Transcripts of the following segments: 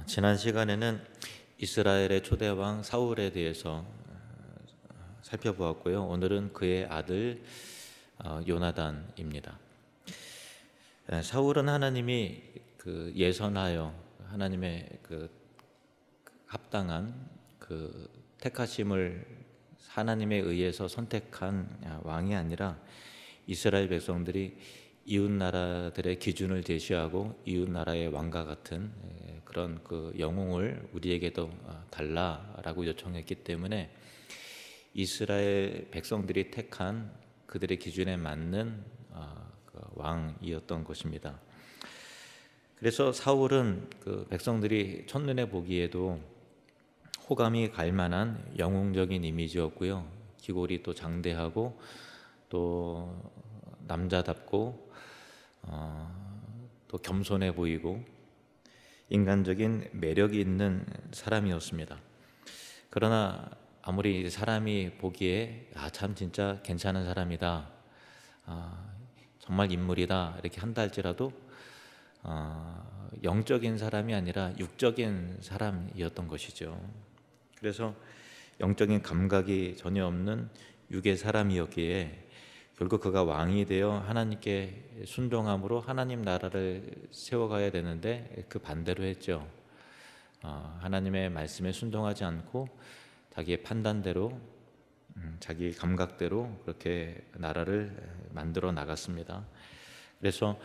지난 시간에는 이스라엘의 초대왕 사울에 대해서 살펴보았고요. 오늘은 그의 아들 요나단입니다. 사울은 하나님이 예선하여 하나님의 합당한 택하심을 하나님에 의해서 선택한 왕이 아니라 이스라엘 백성들이 이웃 나라들의 기준을 제시하고 이웃 나라의 왕과 같은 그런 영웅을 우리에게도 달라라고 요청했기 때문에 이스라엘 백성들이 택한 그들의 기준에 맞는 왕이었던 것입니다. 그래서 사울은 백성들이 첫눈에 보기에도 호감이 갈 만한 영웅적인 이미지였고요. 기골이 또 장대하고 또 남자답고 또 겸손해 보이고 인간적인 매력이 있는 사람이었습니다. 그러나 아무리 사람이 보기에 참 진짜 괜찮은 사람이다, 정말 인물이다 이렇게 한다 할지라도 영적인 사람이 아니라 육적인 사람이었던 것이죠. 그래서 영적인 감각이 전혀 없는 육의 사람이었기에 결국 그가 왕이 되어 하나님께 순종함으로 하나님 나라를 세워가야 되는데 그 반대로 했죠. 하나님의 말씀에 순종하지 않고 자기의 판단대로 자기 감각대로 그렇게 나라를 만들어 나갔습니다. 그래서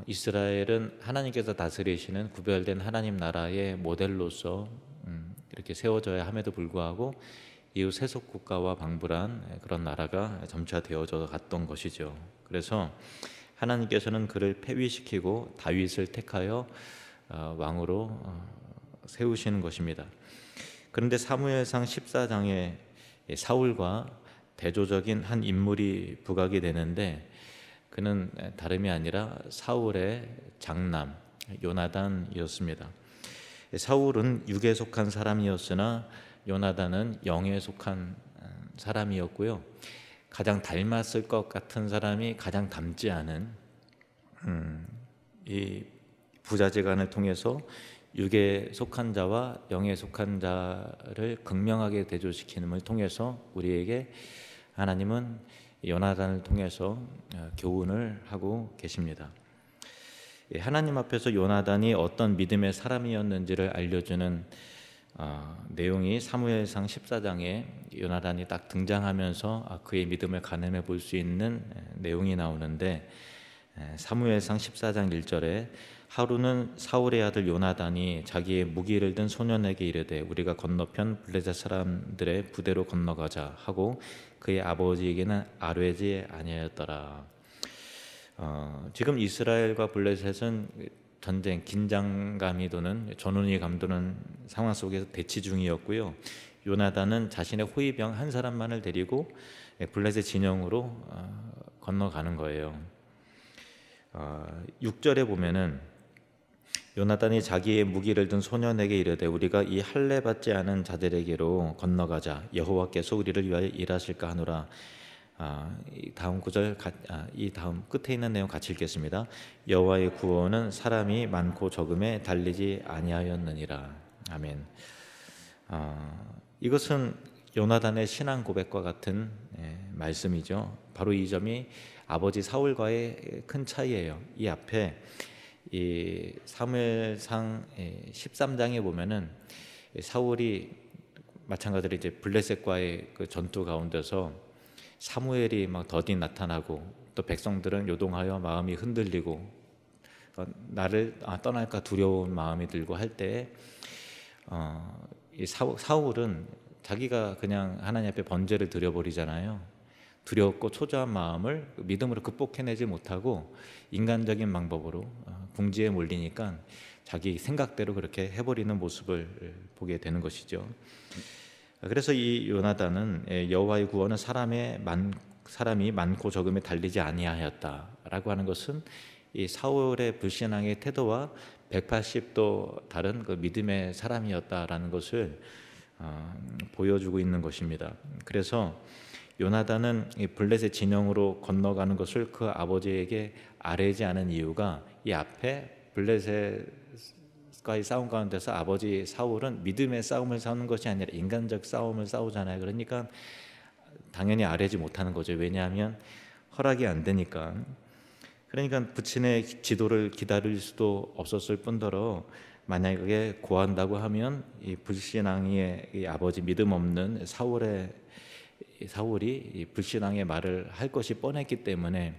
이스라엘은 하나님께서 다스리시는 구별된 하나님 나라의 모델로서 이렇게 세워져야 함에도 불구하고 이후 세속 국가와 방불한 그런 나라가 점차 되어져 갔던 것이죠. 그래서 하나님께서는 그를 폐위시키고 다윗을 택하여 왕으로 세우시는 것입니다. 그런데 사무엘상 14장에 사울과 대조적인 한 인물이 부각이 되는데 그는 다름이 아니라 사울의 장남 요나단이었습니다. 사울은 육에 속한 사람이었으나 요나단은 영에 속한 사람이었고요. 가장 닮았을 것 같은 사람이 가장 닮지 않은 이 부자지간을 통해서 육에 속한 자와 영에 속한 자를 극명하게 대조시키는 통해서 우리에게 하나님은 요나단을 통해서 교훈을 하고 계십니다. 하나님 앞에서 요나단이 어떤 믿음의 사람이었는지를 알려주는 내용이 사무엘상 14장에 요나단이 딱 등장하면서 그의 믿음을 가늠해 볼 수 있는 내용이 나오는데, 사무엘상 14장 1절에 하루는 사울의 아들 요나단이 자기의 무기를 든 소년에게 이르되 우리가 건너편 블레셋 사람들의 부대로 건너가자 하고 그의 아버지에게는 아뢰지 아니하였더라. 지금 이스라엘과 블레셋은 전쟁, 긴장감이 도는, 전운이 감도는 상황 속에서 대치 중이었고요. 요나단은 자신의 호위병 한 사람만을 데리고 블레셋 진영으로 건너가는 거예요. 6절에 보면은 요나단이 자기의 무기를 든 소년에게 이르되 우리가 이 할례 받지 않은 자들에게로 건너가자 여호와께서 우리를 위하여 일하실까 하노라. 이 다음 구절, 이 다음 끝에 있는 내용 같이 읽겠습니다. 여호와의 구원은 사람이 많고 적음에 달리지 아니하였느니라. 아멘. 이것은 요나단의 신앙 고백과 같은 말씀이죠. 바로 이 점이 아버지 사울과의 큰 차이예요. 이 앞에 이 사무엘상 13장에 보면은 사울이 마찬가지로 이제 블레셋과의 그 전투 가운데서 사무엘이 막 더디 나타나고 또 백성들은 요동하여 마음이 흔들리고 나를 떠날까 두려운 마음이 들고 할 때 이 사울은 자기가 그냥 하나님 앞에 번제를 드려버리잖아요. 두렵고 초조한 마음을 믿음으로 극복해내지 못하고 인간적인 방법으로 궁지에 몰리니까 자기 생각대로 그렇게 해버리는 모습을 보게 되는 것이죠. 그래서 이 요나단은 여호와의 구원은 사람이 많고 적음에 달리지 아니하였다라고 하는 것은 이 사울의 불신앙의 태도와 180도 다른 그 믿음의 사람이었다라는 것을 보여주고 있는 것입니다. 그래서 요나단은 이 블레셋 진영으로 건너가는 것을 그 아버지에게 아뢰지 않은 이유가 이 앞에 블레셋 사울과의 싸움 가운데서 아버지 사울은 믿음의 싸움을 싸우는 것이 아니라 인간적 싸움을 싸우잖아요. 그러니까 당연히 아뢰지 못하는 거죠. 왜냐하면 허락이 안 되니까. 그러니까 부친의 지도를 기다릴 수도 없었을 뿐더러 만약에 고한다고 하면 이 불신앙의 이 아버지 믿음 없는 사울이 이 불신앙의 말을 할 것이 뻔했기 때문에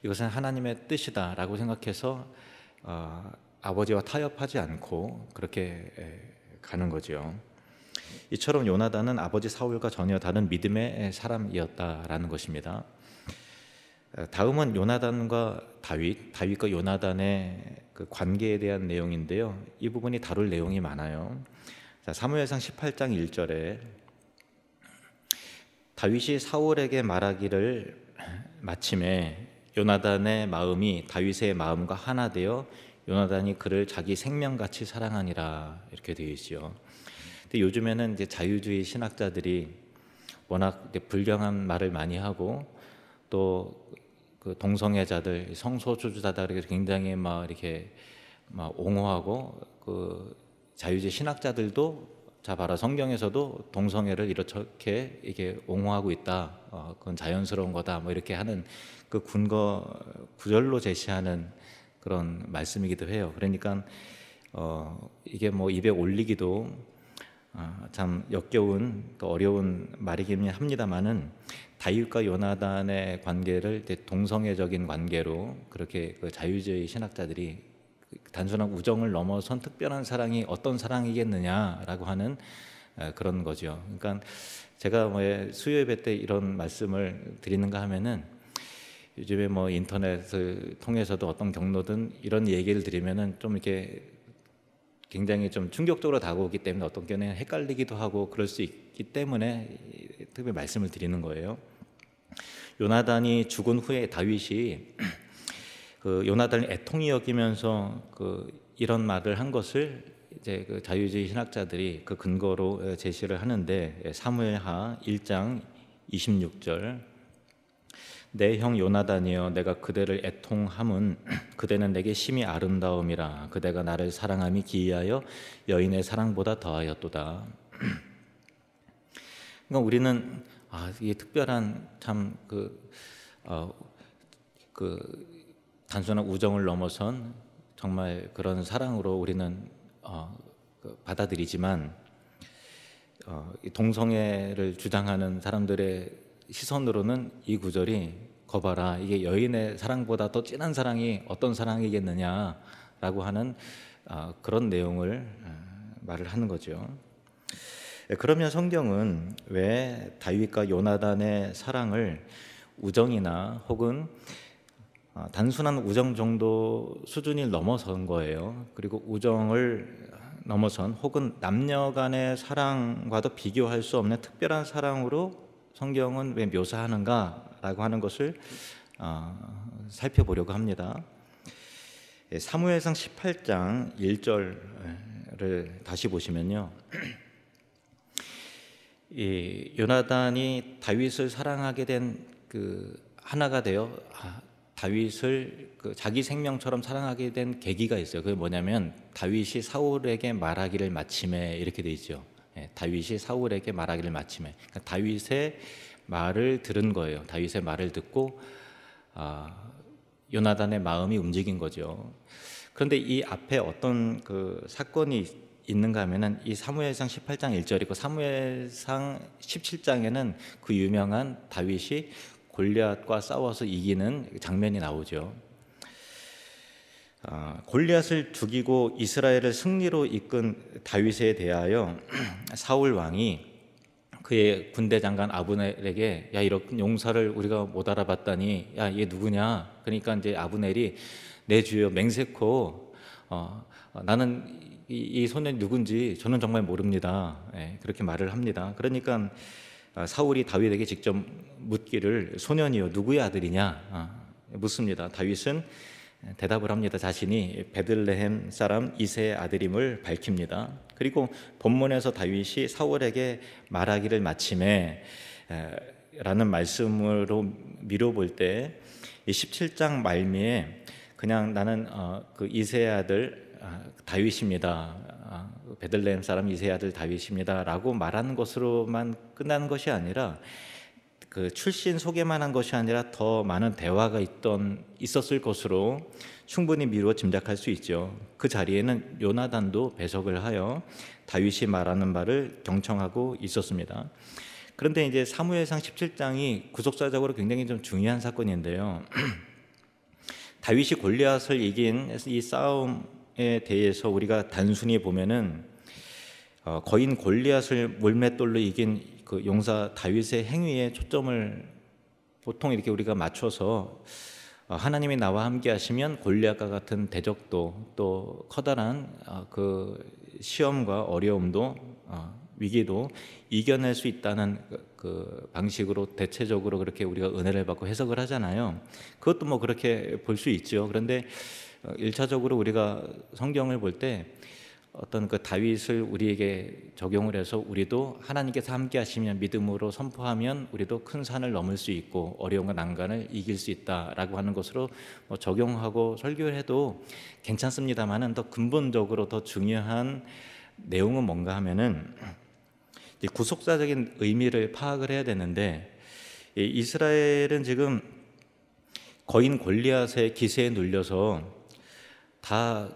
이것은 하나님의 뜻이다라고 생각해서 아버지와 타협하지 않고 그렇게 가는 거죠. 이처럼 요나단은 아버지 사울과 전혀 다른 믿음의 사람이었다라는 것입니다. 다음은 요나단과 다윗과 요나단의 그 관계에 대한 내용인데요. 이 부분이 다룰 내용이 많아요. 자, 사무엘상 18장 1절에 다윗이 사울에게 말하기를 마침에 요나단의 마음이 다윗의 마음과 하나 되어 요나단이 그를 자기 생명같이 사랑하니라 이렇게 되어 있죠. 근데 요즘에는 이제 자유주의 신학자들이 워낙 불경한 말을 많이 하고 또 그 동성애자들, 성소수자들에게 굉장히 이렇게 옹호하고 그 자유주의 신학자들도 자 봐라 성경에서도 동성애를 이렇게 이게 옹호하고 있다. 그건 자연스러운 거다. 이렇게 하는 그 구절로 제시하는 그런 말씀이기도 해요. 그러니까 이게 입에 올리기도 참 역겨운 또 어려운 말이긴 합니다만은 다윗과 요나단의 관계를 동성애적인 관계로 그렇게 그 자유주의 신학자들이 단순한 우정을 넘어선 특별한 사랑이 어떤 사랑이겠느냐라고 하는 그런 거죠. 그러니까 제가 수요 예배 때 이런 말씀을 드리는가 하면은 요즘에 인터넷을 통해서도 어떤 경로든 이런 얘기를 드리면은 좀 이렇게 굉장히 좀 충격적으로 다가오기 때문에 어떤 경우는 헷갈리기도 하고 그럴 수 있기 때문에 특별히 말씀을 드리는 거예요. 요나단이 죽은 후에 다윗이 그 요나단을 애통히 여기면서 이런 말을 한 것을 이제 그 자유주의 신학자들이 그 근거로 제시를 하는데 사무엘하 1장 26절 내 형 요나단이여 내가 그대를 애통함은 그대는 내게 심히 아름다움이라 그대가 나를 사랑함이 기이하여 여인의 사랑보다 더하였도다. 그러니까 우리는 이게 특별한 참 단순한 우정을 넘어선 정말 그런 사랑으로 우리는 받아들이지만 동성애를 주장하는 사람들의 시선으로는 이 구절이 거봐라 이게 여인의 사랑보다 더 진한 사랑이 어떤 사랑이겠느냐라고 하는 그런 내용을 말을 하는 거죠. 그러면 성경은 왜 다윗과 요나단의 사랑을 우정이나 혹은 단순한 우정 정도 수준이 넘어선 거예요. 그리고 우정을 넘어선 혹은 남녀 간의 사랑과도 비교할 수 없는 특별한 사랑으로 성경은 왜 묘사하는가라고 하는 것을 살펴보려고 합니다. 사무엘상 18장 1절을 다시 보시면요. 이 요나단이 다윗을 사랑하게 된 그 하나가 되어 다윗을 자기 생명처럼 사랑하게 된 계기가 있어요. 그게 뭐냐면 다윗이 사울에게 말하기를 마침에 이렇게 돼 있죠. 다윗이 사울에게 말하기를 마침에 그러니까 다윗의 말을 들은 거예요. 다윗의 말을 듣고 요나단의 마음이 움직인 거죠. 그런데 이 앞에 어떤 그 사건이 있는가 하면은 이 사무엘상 18장 1절이고 사무엘상 17장에는 그 유명한 다윗이 골리앗과 싸워서 이기는 장면이 나오죠. 골리앗을 죽이고 이스라엘을 승리로 이끈 다윗에 대하여 사울 왕이 그의 군대 장관 아브넬에게 야 이런 용사를 우리가 못 알아봤다니 야 얘 누구냐 그러니까 이제 아브넬이 내 주여 맹세코 나는 이 소년이 누군지 저는 정말 모릅니다. 그렇게 말을 합니다. 그러니까 사울이 다윗에게 직접 묻기를 소년이여 누구의 아들이냐 묻습니다. 다윗은 대답을 합니다. 자신이 베들레헴 사람 이새의 아들임을 밝힙니다. 그리고 본문에서 다윗이 사울에게 말하기를 마침에 라는 말씀으로 미뤄볼 때 이 17장 말미에 그냥 나는 그 이새의 아들 다윗입니다. 베들레헴 사람 이새의 아들 다윗입니다라고 말하는 것으로만 끝나는 것이 아니라 그 출신 소개만 한 것이 아니라 더 많은 대화가 있었을 것으로 충분히 미루어 짐작할 수 있죠. 그 자리에는 요나단도 배석을 하여 다윗이 말하는 바를 경청하고 있었습니다. 그런데 이제 사무엘상 17장이 구속사적으로 굉장히 좀 중요한 사건인데요. 다윗이 골리앗을 이긴 이 싸움에 대해서 우리가 단순히 보면은 거인 골리앗을 물맷돌로 이긴 그 용사 다윗의 행위에 초점을 보통 이렇게 우리가 맞춰서 하나님이 나와 함께 하시면 골리앗과 같은 대적도 또 커다란 그 시험과 어려움도 위기도 이겨낼 수 있다는 그 방식으로 대체적으로 그렇게 우리가 은혜를 받고 해석을 하잖아요. 그것도 뭐 그렇게 볼 수 있죠. 그런데 1차적으로 우리가 성경을 볼 때 어떤 그 다윗을 우리에게 적용을 해서 우리도 하나님께서 함께 하시면 믿음으로 선포하면 우리도 큰 산을 넘을 수 있고 어려움과 난간을 이길 수 있다라고 하는 것으로 뭐 적용하고 설교를 해도 괜찮습니다만은 더 근본적으로 더 중요한 내용은 뭔가 하면은 구속사적인 의미를 파악을 해야 되는데, 이스라엘은 지금 거인 골리앗의 기세에 눌려서 다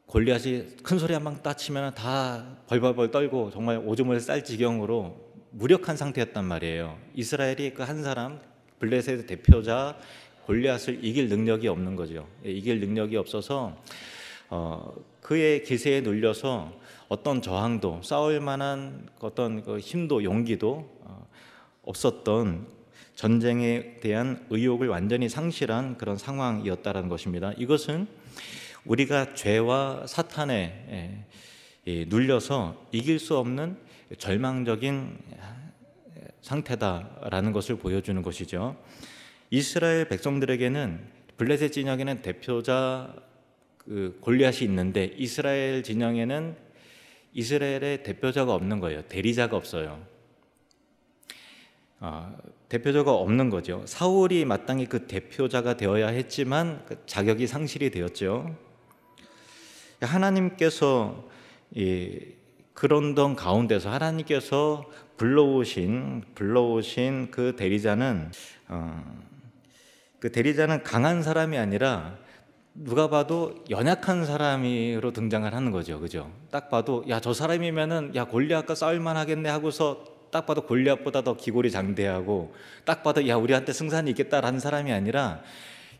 골리앗이 큰 소리 한 방 따치면 다 벌벌벌 떨고 정말 오줌을 쌀 지경으로 무력한 상태였단 말이에요. 이스라엘이 그 한 사람 블레셋의 대표자 골리앗을 이길 능력이 없는 거죠. 이길 능력이 없어서 그의 기세에 눌려서 어떤 저항도, 싸울 만한 어떤 그 힘도 용기도 없었던, 전쟁에 대한 의욕을 완전히 상실한 그런 상황이었다는 것입니다. 이것은 우리가 죄와 사탄에 눌려서 이길 수 없는 절망적인 상태다라는 것을 보여주는 것이죠. 이스라엘 백성들에게는 블레셋 진영에는 대표자 그 골리앗이 있는데 이스라엘 진영에는 이스라엘의 대표자가 없는 거예요. 대리자가 없어요. 대표자가 없는 거죠. 사울이 마땅히 그 대표자가 되어야 했지만 그 자격이 상실이 되었죠. 하나님께서 그런 가운데서 하나님께서 불러오신 그 대리자는 강한 사람이 아니라 누가 봐도 연약한 사람으로 등장을 하는 거죠. 그죠? 딱 봐도 야, 저 사람이면은 야, 골리앗과 싸울만 하겠네 하고서 딱 봐도 골리앗보다 더 기골이 장대하고 딱 봐도 야, 우리한테 승산이 있겠다라는 사람이 아니라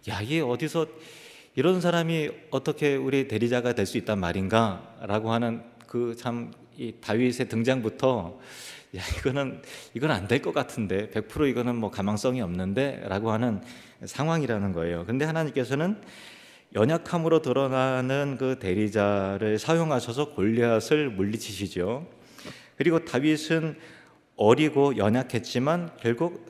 야, 얘 어디서 이런 사람이 어떻게 우리 대리자가 될 수 있단 말인가 라고 하는 그 참 이 다윗의 등장부터 야, 이건 안 될 것 같은데 100% 이거는 뭐 가망성이 없는데 라고 하는 상황이라는 거예요. 근데 하나님께서는 연약함으로 드러나는 그 대리자를 사용하셔서 골리앗을 물리치시죠. 그리고 다윗은 어리고 연약했지만 결국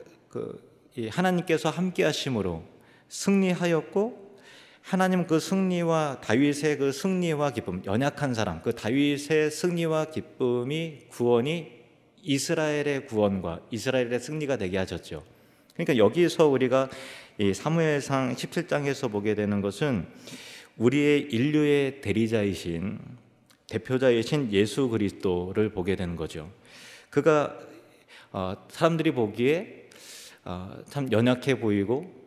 하나님께서 함께 하심으로 승리하였고, 하나님 그 승리와 다윗의 그 승리와 기쁨, 연약한 사람 그 다윗의 승리와 기쁨이 구원이 이스라엘의 구원과 이스라엘의 승리가 되게 하셨죠. 그러니까 여기서 우리가 이 사무엘상 17장에서 보게 되는 것은 우리의 인류의 대리자이신 대표자이신 예수 그리스도를 보게 되는 거죠. 그가 사람들이 보기에 참 연약해 보이고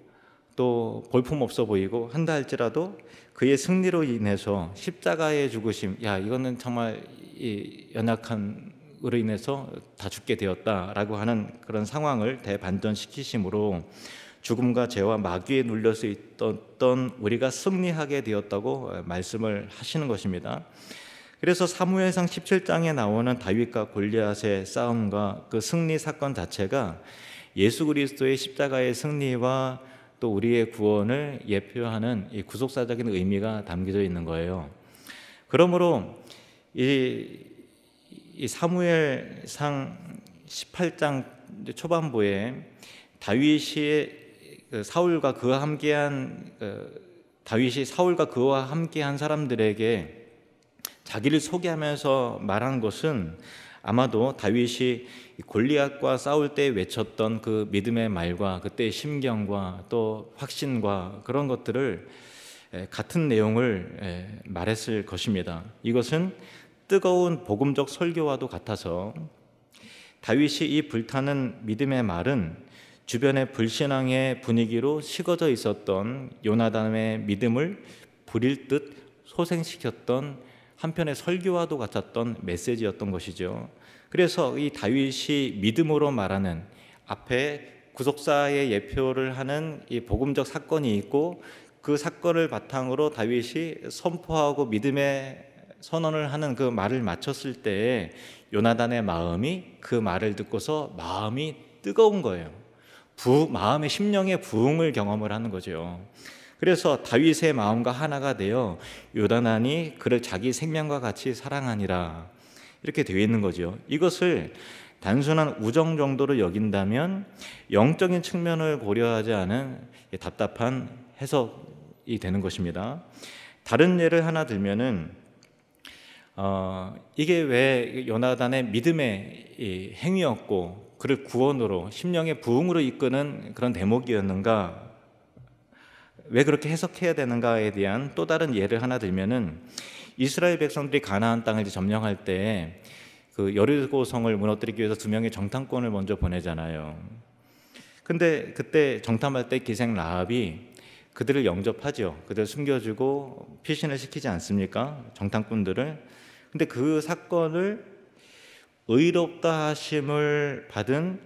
또 볼품없어 보이고 한다 할지라도 그의 승리로 인해서 십자가의 죽으심, 야, 이거는 정말 이 연약함으로 인해서 다 죽게 되었다라고 하는 그런 상황을 대반전시키심으로 죽음과 죄와 마귀에 눌려서 있던 우리가 승리하게 되었다고 말씀을 하시는 것입니다. 그래서 사무엘상 17장에 나오는 다윗과 골리앗의 싸움과 그 승리 사건 자체가 예수 그리스도의 십자가의 승리와 또 우리의 구원을 예표하는 이 구속사적인 의미가 담겨져 있는 거예요. 그러므로 이 사무엘상 18장 초반부에 다윗이 사울과 그와 함께한 사람들에게 자기를 소개하면서 말한 것은 아마도 다윗이 골리앗과 싸울 때 외쳤던 그 믿음의 말과 그때의 심경과 또 확신과 그런 것들을 같은 내용을 말했을 것입니다. 이것은 뜨거운 복음적 설교와도 같아서 다윗이 이 불타는 믿음의 말은 주변의 불신앙의 분위기로 식어져 있었던 요나단의 믿음을 불일 듯 소생시켰던 한편의 설교와도 같았던 메시지였던 것이죠. 그래서 이 다윗이 믿음으로 말하는 앞에 구속사의 예표를 하는 이 복음적 사건이 있고 그 사건을 바탕으로 다윗이 선포하고 믿음의 선언을 하는 그 말을 마쳤을 때에 요나단의 마음이 그 말을 듣고서 마음이 뜨거운 거예요. 마음의 심령의 부흥을 경험을 하는 거죠. 그래서 다윗의 마음과 하나가 되어 요나단이 그를 자기 생명과 같이 사랑하니라 이렇게 되어 있는 거죠. 이것을 단순한 우정 정도로 여긴다면 영적인 측면을 고려하지 않은 답답한 해석이 되는 것입니다. 다른 예를 하나 들면은 이게 왜 요나단의 믿음의 행위였고 그를 구원으로 심령의 부흥으로 이끄는 그런 대목이었는가, 왜 그렇게 해석해야 되는가에 대한 또 다른 예를 하나 들면은 이스라엘 백성들이 가나안 땅을 점령할 때 그 여리고성을 무너뜨리기 위해서 2명의 정탐꾼을 먼저 보내잖아요. 근데 그때 정탐할 때 기생 라합이 그들을 영접하죠. 그들을 숨겨주고 피신을 시키지 않습니까? 정탐꾼들을. 근데 그 사건을 의롭다 하심을 받은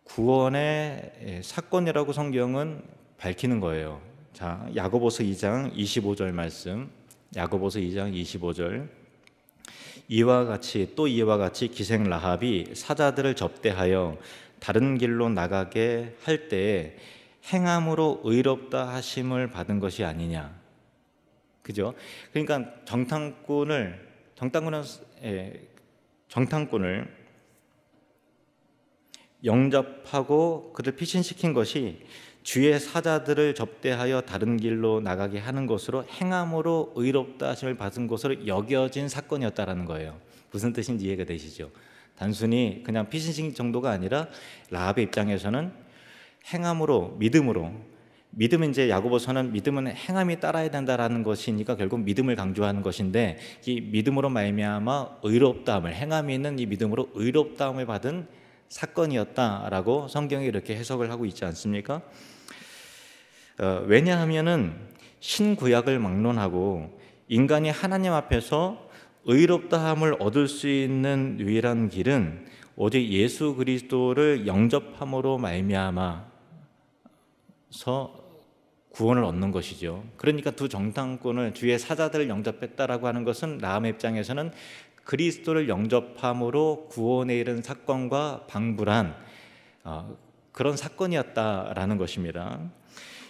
구원의 사건이라고 성경은 밝히는 거예요. 자, 야고보서 2장 25절 말씀. 야고보서 2장 25절. 이와 같이 기생 라합이 사자들을 접대하여 다른 길로 나가게 할 때에 행함으로 의롭다 하심을 받은 것이 아니냐. 그죠? 그러니까 정탐꾼을 영접하고 그를 피신시킨 것이 주의 사자들을 접대하여 다른 길로 나가게 하는 것으로 행함으로 의롭다 하심을 받은 것으로 여겨진 사건이었다라는 거예요. 무슨 뜻인지 이해가 되시죠? 단순히 그냥 피신시킨 정도가 아니라 라합의 입장에서는 행함으로, 믿음은 이제 야고보서는 믿음은 행함이 따라야 된다라는 것이니까 결국 믿음을 강조하는 것인데, 이 믿음으로 말미암아 의롭다함을, 행함이 있는 이 믿음으로 의롭다함을 받은 사건이었다라고 성경이 이렇게 해석을 하고 있지 않습니까? 왜냐하면은 신구약을 막론하고 인간이 하나님 앞에서 의롭다함을 얻을 수 있는 유일한 길은 오직 예수 그리스도를 영접함으로 말미암아서 구원을 얻는 것이죠. 그러니까 두 정탐꾼을 주의 사자들을 영접했다라고 하는 것은 라합의 입장에서는 그리스도를 영접함으로 구원에 이른 사건과 방불한 그런 사건이었다라는 것입니다.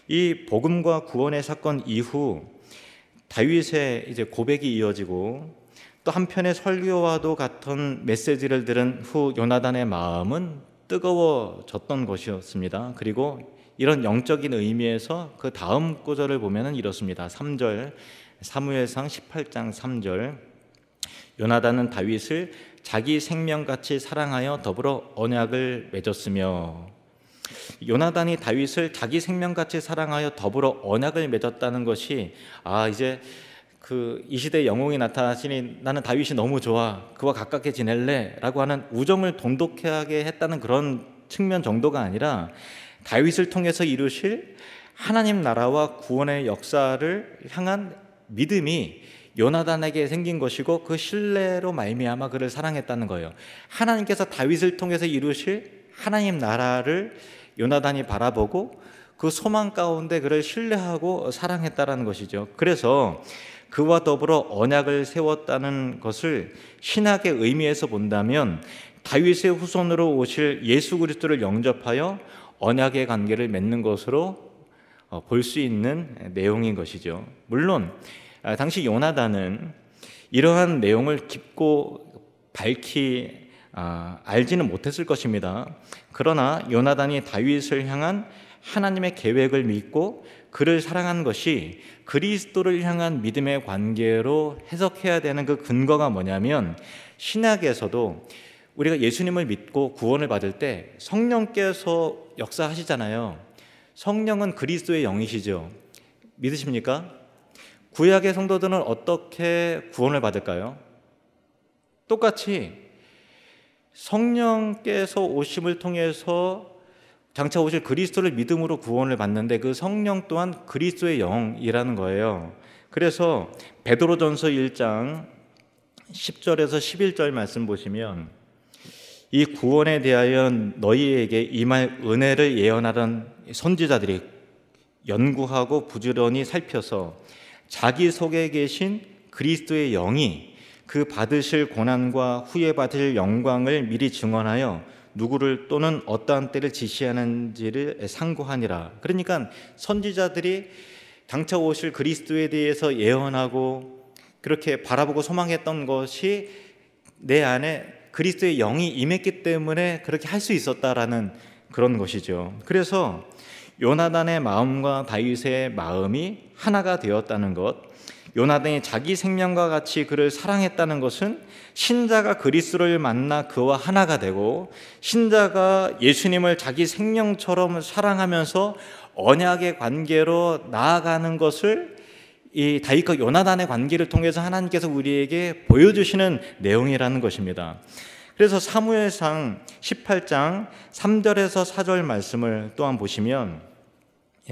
이 복음과 구원의 사건 이후 다윗의 이제 고백이 이어지고 또 한편의 설교와도 같은 메시지를 들은 후 요나단의 마음은 뜨거워졌던 것이었습니다. 그리고 이런 영적인 의미에서 그 다음 구절을 보면은 이렇습니다. 3절, 사무엘상 18장 3절. 요나단은 다윗을 자기 생명같이 사랑하여 더불어 언약을 맺었으며, 요나단이 다윗을 자기 생명같이 사랑하여 더불어 언약을 맺었다는 것이 이제 이 시대의 영웅이 나타나시니 나는 다윗이 너무 좋아, 그와 가깝게 지낼래 라고 하는 우정을 돈독하게 했다는 그런 측면 정도가 아니라 다윗을 통해서 이루실 하나님 나라와 구원의 역사를 향한 믿음이 요나단에게 생긴 것이고 그 신뢰로 말미암아 그를 사랑했다는 거예요. 하나님께서 다윗을 통해서 이루실 하나님 나라를 요나단이 바라보고 그 소망 가운데 그를 신뢰하고 사랑했다라는 것이죠. 그래서 그와 더불어 언약을 세웠다는 것을 신학의 의미에서 본다면 다윗의 후손으로 오실 예수 그리스도를 영접하여 언약의 관계를 맺는 것으로 볼 수 있는 내용인 것이죠. 물론 당시 요나단은 이러한 내용을 깊고 밝히 알지는 못했을 것입니다. 그러나 요나단이 다윗을 향한 하나님의 계획을 믿고 그를 사랑한 것이 그리스도를 향한 믿음의 관계로 해석해야 되는 그 근거가 뭐냐면, 신약에서도 우리가 예수님을 믿고 구원을 받을 때 성령께서 역사하시잖아요. 성령은 그리스도의 영이시죠. 믿으십니까? 구약의 성도들은 어떻게 구원을 받을까요? 똑같이 성령께서 오심을 통해서 장차 오실 그리스도를 믿음으로 구원을 받는데 그 성령 또한 그리스도의 영이라는 거예요. 그래서 베드로전서 1장 10절에서 11절 말씀 보시면 이 구원에 대하여 너희에게 임할 은혜를 예언하던 선지자들이 연구하고 부지런히 살펴서 자기 속에 계신 그리스도의 영이 그 받으실 고난과 후에 받을 영광을 미리 증언하여 누구를 또는 어떠한 때를 지시하는지를 상고하니라. 그러니까 선지자들이 장차 오실 그리스도에 대해서 예언하고 그렇게 바라보고 소망했던 것이 내 안에 그리스도의 영이 임했기 때문에 그렇게 할 수 있었다라는 그런 것이죠. 그래서 요나단의 마음과 다윗의 마음이 하나가 되었다는 것, 요나단이 자기 생명과 같이 그를 사랑했다는 것은 신자가 그리스도를 만나 그와 하나가 되고 신자가 예수님을 자기 생명처럼 사랑하면서 언약의 관계로 나아가는 것을 이 다윗과 요나단의 관계를 통해서 하나님께서 우리에게 보여주시는 내용이라는 것입니다. 그래서 사무엘상 18장 3절에서 4절 말씀을 또한 보시면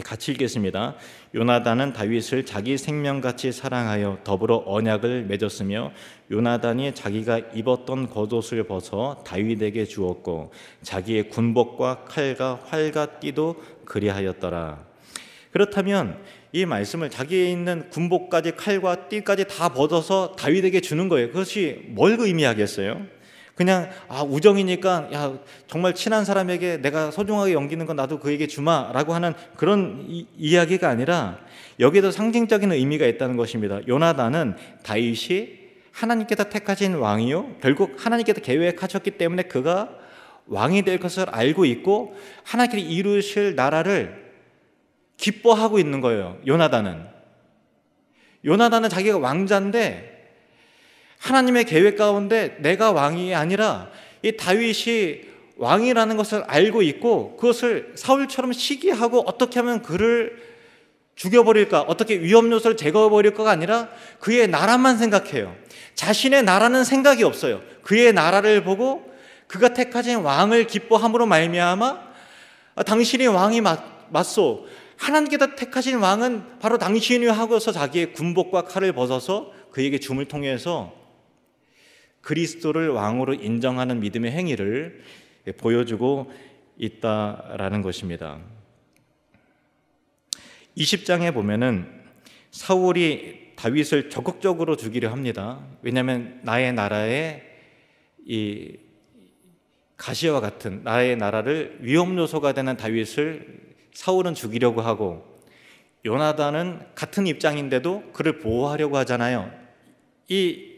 같이 읽겠습니다. 요나단은 다윗을 자기 생명같이 사랑하여 더불어 언약을 맺었으며 요나단이 자기가 입었던 겉옷을 벗어 다윗에게 주었고 자기의 군복과 칼과 활과 띠도 그리하였더라. 그렇다면 이 말씀을 자기에 있는 군복까지 칼과 띠까지 다 벗어서 다윗에게 주는 거예요. 그것이 뭘 의미하겠어요? 그냥 우정이니까 야 정말 친한 사람에게 내가 소중하게 여기는 건 나도 그에게 주마라고 하는 그런 이야기가 아니라 여기에도 상징적인 의미가 있다는 것입니다. 요나단은 다윗이 하나님께서 택하신 왕이요 결국 하나님께서 계획하셨기 때문에 그가 왕이 될 것을 알고 있고 하나님께서 이루실 나라를 기뻐하고 있는 거예요. 요나단은 자기가 왕자인데 하나님의 계획 가운데 내가 왕이 아니라 이 다윗이 왕이라는 것을 알고 있고 그것을 사울처럼 시기하고 어떻게 하면 그를 죽여버릴까, 어떻게 위험 요소를 제거해버릴까가 아니라 그의 나라만 생각해요. 자신의 나라는 생각이 없어요. 그의 나라를 보고 그가 택하신 왕을 기뻐함으로 말미암아 당신이 왕이 맞소, 하나님께서 택하신 왕은 바로 당신이 하고서 자기의 군복과 칼을 벗어서 그에게 줌을 통해서 그리스도를 왕으로 인정하는 믿음의 행위를 보여주고 있다라는 것입니다. 20장에 보면은 사울이 다윗을 적극적으로 죽이려 합니다. 왜냐하면 나의 나라에 이 가시와 같은 나의 나라를 위험 요소가 되는 다윗을 사울은 죽이려고 하고 요나단은 같은 입장인데도 그를 보호하려고 하잖아요. 이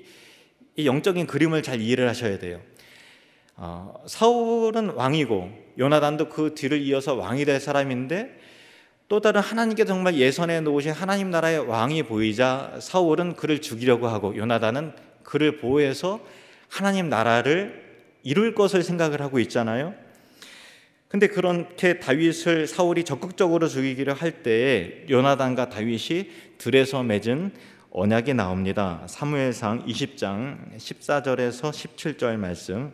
영적인 그림을 잘 이해를 하셔야 돼요. 사울은 왕이고 요나단도 그 뒤를 이어서 왕이 될 사람인데 또 다른 하나님께서 정말 예선해 놓으신 하나님 나라의 왕이 보이자 사울은 그를 죽이려고 하고 요나단은 그를 보호해서 하나님 나라를 이룰 것을 생각을 하고 있잖아요. 근데 그렇게 다윗을 사울이 적극적으로 죽이기로 할 때에 요나단과 다윗이 들에서 맺은 언약이 나옵니다. 사무엘상 20장 14절에서 17절 말씀.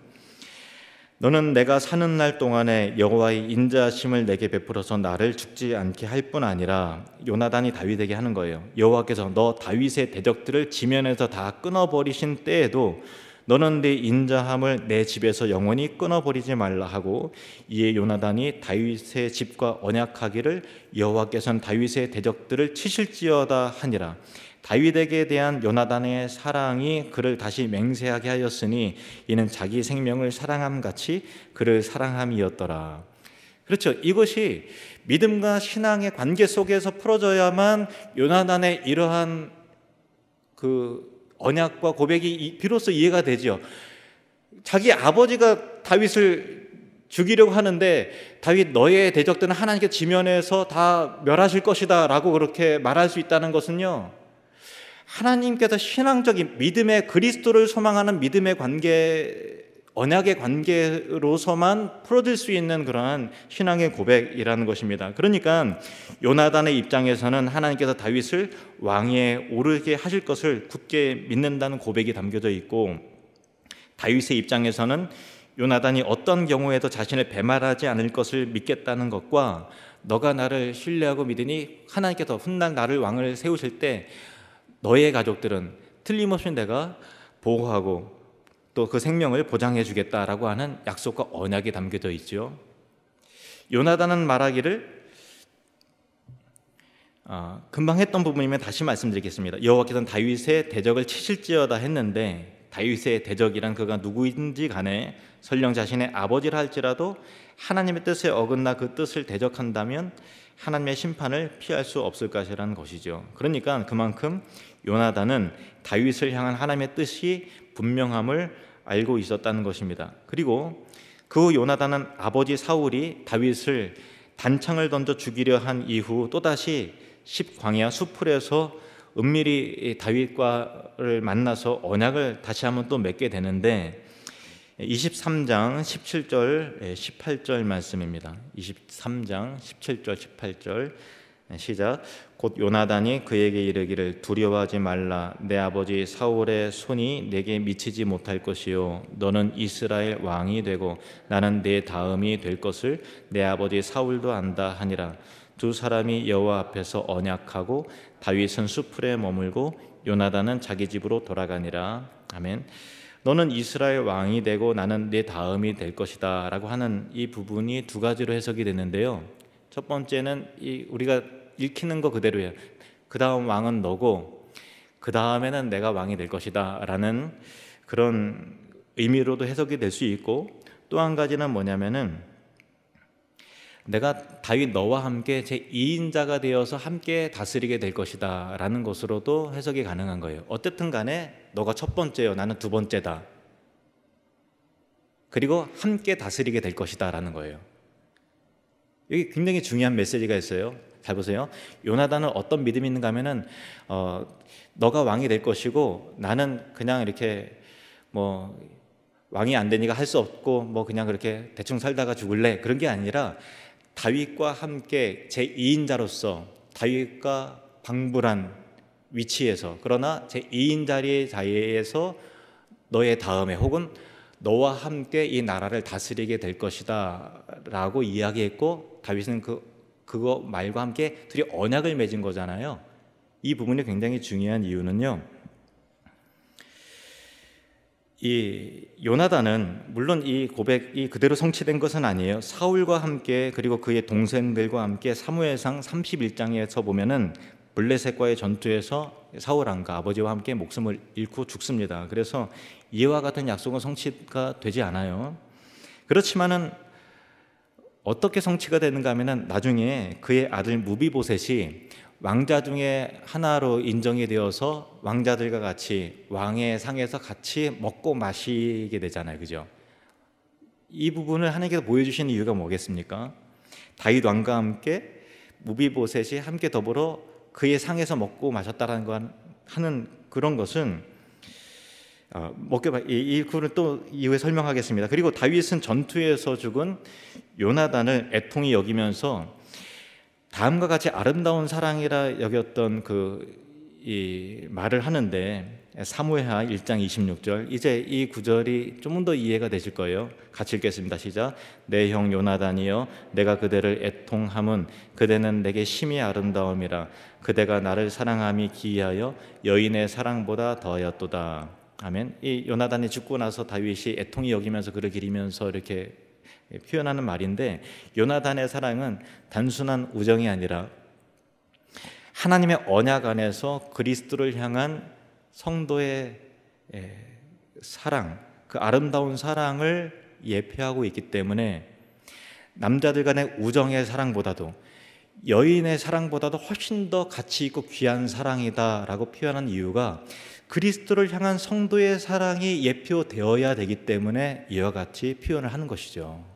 너는 내가 사는 날 동안에 여호와의 인자하심을 내게 베풀어서 나를 죽지 않게 할 뿐 아니라 요나단이 다윗에게 하는 거예요. 여호와께서 너 다윗의 대적들을 지면에서 다 끊어버리신 때에도 너는 내 인자함을 내 집에서 영원히 끊어버리지 말라 하고 이에 요나단이 다윗의 집과 언약하기를 여호와께서는 다윗의 대적들을 치실지어다 하니라. 다윗에게 대한 요나단의 사랑이 그를 다시 맹세하게 하였으니 이는 자기 생명을 사랑함같이 그를 사랑함이었더라. 그렇죠. 이것이 믿음과 신앙의 관계 속에서 풀어져야만 요나단의 이러한 그 언약과 고백이 비로소 이해가 되죠. 자기 아버지가 다윗을 죽이려고 하는데 다윗 너의 대적들은 하나님께 지면에서 다 멸하실 것이다 라고 그렇게 말할 수 있다는 것은요, 하나님께서 신앙적인 믿음의 그리스도를 소망하는 믿음의 관계 언약의 관계로서만 풀어질 수 있는 그러한 신앙의 고백이라는 것입니다. 그러니까 요나단의 입장에서는 하나님께서 다윗을 왕위에 오르게 하실 것을 굳게 믿는다는 고백이 담겨져 있고, 다윗의 입장에서는 요나단이 어떤 경우에도 자신을 배말하지 않을 것을 믿겠다는 것과, 너가 나를 신뢰하고 믿으니 하나님께서 훗날 나를 왕을 세우실 때 너의 가족들은 틀림없이 내가 보호하고 또 그 생명을 보장해 주겠다라고 하는 약속과 언약이 담겨져 있죠. 요나단은 말하기를, 금방 했던 부분이면 다시 말씀드리겠습니다. 여호와께서는 다윗의 대적을 치실지어다 했는데, 다윗의 대적이란 그가 누구인지 간에 설령 자신의 아버지라 할지라도 하나님의 뜻에 어긋나 그 뜻을 대적한다면 하나님의 심판을 피할 수 없을 것이라는 것이죠. 그러니까 그만큼 요나단은 다윗을 향한 하나님의 뜻이 분명함을 알고 있었다는 것입니다. 그리고 그 요나단은 아버지 사울이 다윗을 단창을 던져 죽이려 한 이후 또다시 십광야 수풀에서 은밀히 다윗과를 만나서 언약을 다시 한번 또 맺게 되는데, 23장 17절 18절 말씀입니다. 23장 17절 18절 시작. 곧 요나단이 그에게 이르기를 두려워하지 말라. 내 아버지 사울의 손이 내게 미치지 못할 것이요 너는 이스라엘 왕이 되고 나는 내 다음이 될 것을 내 아버지 사울도 안다 하니라. 두 사람이 여호와 앞에서 언약하고 다윗은 수풀에 머물고 요나단은 자기 집으로 돌아가니라. 아멘. 너는 이스라엘 왕이 되고 나는 내 다음이 될 것이다 라고 하는 이 부분이 두 가지로 해석이 되는데요. 첫 번째는 우리가 읽히는 거 그대로예요. 그 다음 왕은 너고 그 다음에는 내가 왕이 될 것이다 라는 그런 의미로도 해석이 될 수 있고, 또 한 가지는 뭐냐면은 내가 다윗 너와 함께 제2인자가 되어서 함께 다스리게 될 것이다 라는 것으로도 해석이 가능한 거예요. 어쨌든 간에 너가 첫 번째요, 나는 두 번째다, 그리고 함께 다스리게 될 것이다 라는 거예요. 여기 굉장히 중요한 메시지가 있어요. 잘 보세요. 요나단은 어떤 믿음이 있는가 하면은 너가 왕이 될 것이고 나는 그냥 이렇게 뭐 왕이 안 되니까 할 수 없고 뭐 그냥 그렇게 대충 살다가 죽을래, 그런 게 아니라 다윗과 함께 제2인자로서 다윗과 방불한 위치에서, 그러나 제2인 자리에서 너의 다음에 혹은 너와 함께 이 나라를 다스리게 될 것이다 라고 이야기했고, 다윗은 그거 말과 함께 둘이 언약을 맺은 거잖아요. 이 부분이 굉장히 중요한 이유는요, 이 요나단은 물론 이 고백이 그대로 성취된 것은 아니에요. 사울과 함께 그리고 그의 동생들과 함께 사무엘상 31장에서 보면은 블레셋과의 전투에서 사울 왕과 아버지와 함께 목숨을 잃고 죽습니다. 그래서 이와 같은 약속은 성취가 되지 않아요. 그렇지만은 어떻게 성취가 되는가 하면은 나중에 그의 아들 무비보셋이 왕자 중에 하나로 인정이 되어서 왕자들과 같이 왕의 상에서 같이 먹고 마시게 되잖아요. 그죠? 이 부분을 하나님께서 보여주시는 이유가 뭐겠습니까? 다윗 왕과 함께 무비보셋이 함께 더불어 그의 상에서 먹고 마셨다라는 거 하는 그런 것은 이 부분을 또 이후에 설명하겠습니다. 그리고 다윗은 전투에서 죽은 요나단을 애통히 여기면서 다음과 같이 아름다운 사랑이라 여겼던 이 말을 하는데, 사무엘하 1장 26절, 이제 이 구절이 좀 더 이해가 되실 거예요. 같이 읽겠습니다. 시작. 내 형 요나단이여, 내가 그대를 애통함은 그대는 내게 심히 아름다움이라. 그대가 나를 사랑함이 기이하여 여인의 사랑보다 더하였도다. 아멘. 이 요나단이 죽고 나서 다윗이 애통히 여기면서 그를 기리면서 이렇게 표현하는 말인데, 요나단의 사랑은 단순한 우정이 아니라 하나님의 언약 안에서 그리스도를 향한 성도의 사랑, 그 아름다운 사랑을 예표하고 있기 때문에 남자들 간의 우정의 사랑보다도 여인의 사랑보다도 훨씬 더 가치 있고 귀한 사랑이다라고 표현한 이유가 그리스도를 향한 성도의 사랑이 예표되어야 되기 때문에 이와 같이 표현을 하는 것이죠.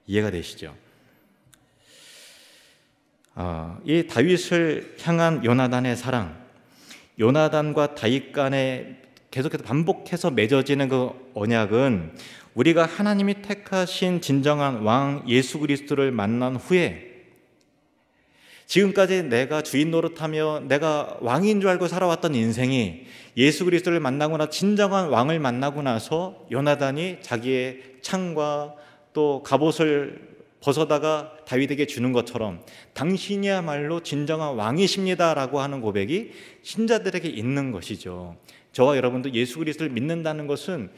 이해가 되시죠? 이 다윗을 향한 요나단의 사랑, 요나단과 다윗 간의 계속해서 반복해서 맺어지는 그 언약은 우리가 하나님이 택하신 진정한 왕 예수 그리스도를 만난 후에, 지금까지 내가 주인 노릇하며 내가 왕인 줄 알고 살아왔던 인생이 예수 그리스도를 만나거나 진정한 왕을 만나고 나서 요나단이 자기의 창과 또 갑옷을 벗어다가 다윗에게 주는 것처럼 당신이야말로 진정한 왕이십니다라고 하는 고백이 신자들에게 있는 것이죠. 저와 여러분도 예수 그리스도를 믿는다는 것은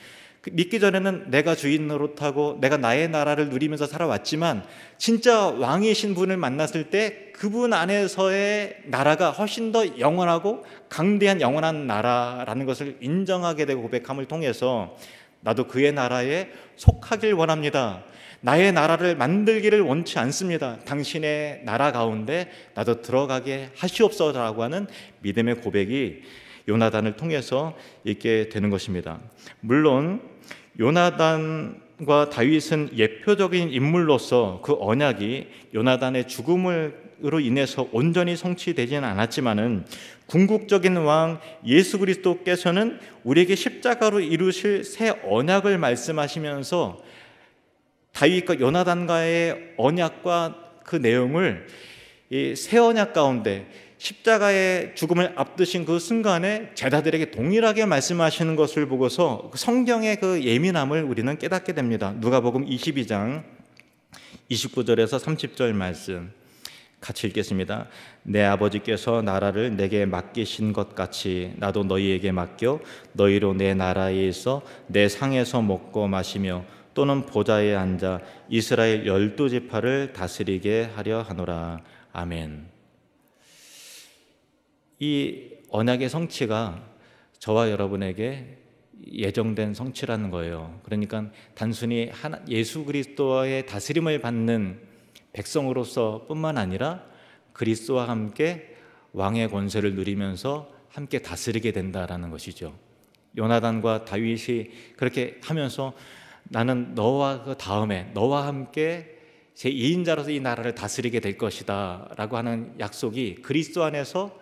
믿기 전에는 내가 주인 노릇하고 내가 나의 나라를 누리면서 살아왔지만 진짜 왕이신 분을 만났을 때 그분 안에서의 나라가 훨씬 더 영원하고 강대한 영원한 나라라는 것을 인정하게 되고 고백함을 통해서 나도 그의 나라에 속하길 원합니다. 나의 나라를 만들기를 원치 않습니다. 당신의 나라 가운데 나도 들어가게 하시옵소서라고 하는 믿음의 고백이 요나단을 통해서 있게 되는 것입니다. 물론 요나단과 다윗은 예표적인 인물로서 그 언약이 요나단의 죽음으로 인해서 온전히 성취되지는 않았지만은 궁극적인 왕 예수 그리스도께서는 우리에게 십자가로 이루실 새 언약을 말씀하시면서 다윗과 요나단과의 언약과 그 내용을 이 새 언약 가운데 십자가의 죽음을 앞두신 그 순간에 제자들에게 동일하게 말씀하시는 것을 보고서 성경의 그 예민함을 우리는 깨닫게 됩니다. 누가복음 22장 29절에서 30절 말씀 같이 읽겠습니다. 내 아버지께서 나라를 내게 맡기신 것 같이 나도 너희에게 맡겨 너희로 내 나라에 있어 내 상에서 먹고 마시며 또는 보좌에 앉아 이스라엘 12지파를 다스리게 하려 하노라. 아멘. 이 언약의 성취가 저와 여러분에게 예정된 성취라는 거예요. 그러니까 단순히 예수 그리스도의 다스림을 받는 백성으로서 뿐만 아니라 그리스도와 함께 왕의 권세를 누리면서 함께 다스리게 된다라는 것이죠. 요나단과 다윗이 그렇게 하면서 나는 너와 그 다음에 너와 함께 제2인자로서 이 나라를 다스리게 될 것이다 라고 하는 약속이 그리스도 안에서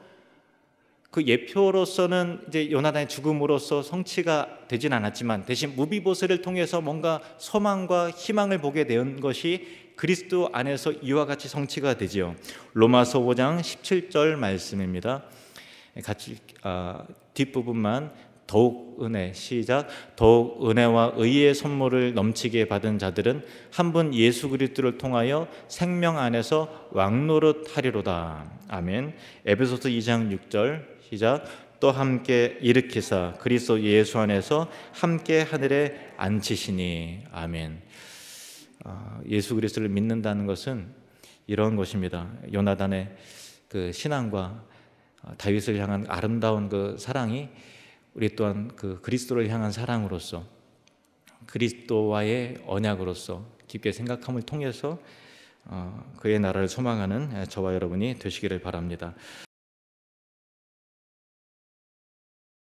그 예표로서는 이제 요나단의 죽음으로써 성취가 되진 않았지만 대신 무비보스를 통해서 뭔가 소망과 희망을 보게 된 것이 그리스도 안에서 이와 같이 성취가 되지요. 로마서 5장 17절 말씀입니다. 같이 뒷부분만 더욱 은혜 시작 더욱 은혜와 의의 선물을 넘치게 받은 자들은 한 분 예수 그리스도를 통하여 생명 안에서 왕노릇 하리로다. 아멘. 에베소서 2장 6절 시작 또 함께 일으키사 그리스도 예수 안에서 함께 하늘에 앉히시니. 아멘. 예수 그리스도를 믿는다는 것은 이런 것입니다. 요나단의 그 신앙과 다윗을 향한 아름다운 그 사랑이 우리 또한 그 그리스도를 향한 사랑으로서 그리스도와의 언약으로서 깊게 생각함을 통해서 그의 나라를 소망하는 저와 여러분이 되시기를 바랍니다.